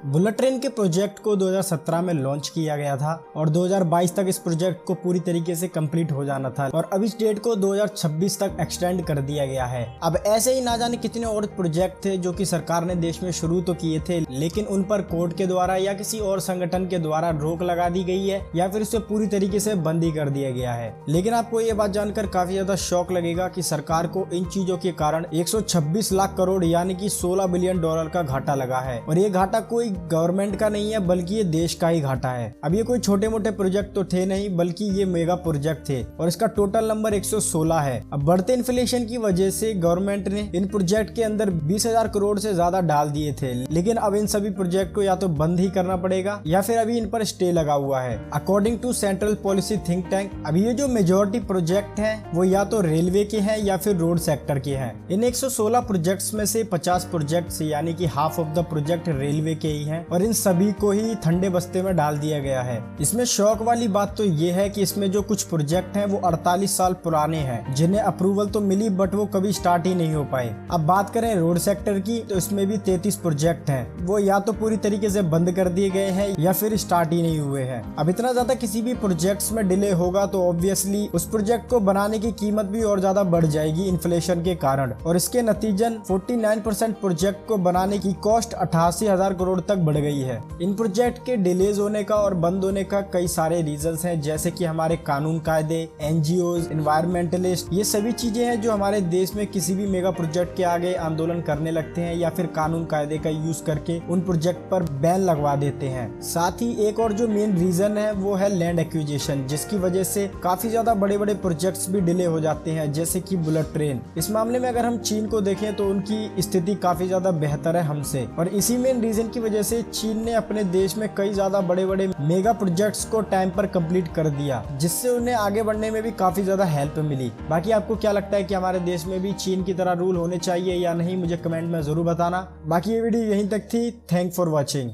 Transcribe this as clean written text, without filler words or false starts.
Bullet train के project को 2017 में लॉन्च किया गया था और 2022 तक इस प्रोजेक्ट को पूरी तरीके से कंप्लीट हो जाना था और अब इस डेट को 2026 तक एक्सटेंड कर दिया गया है। अब ऐसे ही ना जाने कितने और प्रोजेक्ट थे जो कि सरकार ने देश में शुरू तो किए थे, लेकिन उन पर कोर्ट के द्वारा या किसी और संगठन के द्वारा रोक लगा दी गई है या फिर उसे पूरी तरीके से बंद ही कर दिया गया है। लेकिन आपको ये बात जानकर काफी ज्यादा शौक लगेगा कि सरकार को इन चीजों के कारण 126 लाख करोड़ यानी कि $16 बिलियन का घाटा लगा है और ये घाटा कोई गवर्नमेंट का नहीं है बल्कि ये देश का ही घाटा है। अब ये कोई छोटे मोटे प्रोजेक्ट तो थे नहीं बल्कि ये मेगा प्रोजेक्ट थे और इसका टोटल नंबर 116 है। अब बढ़ते इन्फ्लेशन की वजह से गवर्नमेंट ने इन प्रोजेक्ट के अंदर 20,000 करोड़ से ज्यादा डाल दिए थे, लेकिन अब इन सभी प्रोजेक्ट को या तो बंद ही करना पड़ेगा या फिर अभी इन पर स्टे लगा हुआ है। According to central policy think tank, अभी ये जो मेजोरिटी प्रोजेक्ट है वो या तो रेलवे के हैं या फिर रोड सेक्टर के हैं। इन 116 प्रोजेक्ट्स में से 50 प्रोजेक्ट्स यानी कि half of the project railway के ही हैं और इन सभी को ही ठंडे बस्ते में डाल दिया गया है। इसमें शौक वाली बात तो ये है कि इसमें जो कुछ प्रोजेक्ट हैं वो 48 साल पुराने हैं जिन्हें अप्रूवल तो मिली बट वो कभी स्टार्ट ही नहीं हो पाए। अब बात करें रोड सेक्टर की तो इसमें भी 33 प्रोजेक्ट हैं, वो या तो पूरी तरीके से बंद कर दिए गए हैं या फिर स्टार्ट ही नहीं हुए हैं। अब इतना ज्यादा किसी भी प्रोजेक्ट्स में डिले होगा तो ऑब्वियसली उस प्रोजेक्ट को बनाने की कीमत भी और ज्यादा बढ़ जाएगी इन्फ्लेशन के कारण और इसके नतीजन 49% प्रोजेक्ट को बनाने की कॉस्ट 88,000 करोड़ तक बढ़ गई है। इन प्रोजेक्ट के डिलेज होने का और बंद होने का कई सारे रीजंस हैं, जैसे कि हमारे कानून कायदे, एनजीओज, एनवायरमेंटलिस्ट, ये सभी चीजें हैं जो हमारे देश में किसी भी मेगा प्रोजेक्ट के आगे आंदोलन करने लगते हैं या फिर कानून कायदे का यूज करके उन प्रोजेक्ट पर बैन लगवा देते हैं। साथ ही एक और जो मेन रीजन है वो है लैंड एक्विजिशन, जिसकी वजह से काफी ज्यादा बड़े बड़े प्रोजेक्ट्स भी डिले हो जाते हैं, जैसे कि बुलेट ट्रेन। इस मामले में अगर हम चीन को देखें तो उनकी स्थिति काफी ज्यादा बेहतर है हमसे और इसी मेन रीजन की वजह से चीन ने अपने देश में कई ज्यादा बड़े बड़े मेगा प्रोजेक्ट्स को टाइम पर कंप्लीट कर दिया, जिससे उन्हें आगे बढ़ने में भी काफी ज्यादा हेल्प मिली। बाकी आपको क्या लगता है कि हमारे देश में भी चीन की तरह रूल होने चाहिए या नहीं, मुझे कमेंट में जरूर बताना। बाकी ये वीडियो यहीं तक थी। Thank for watching.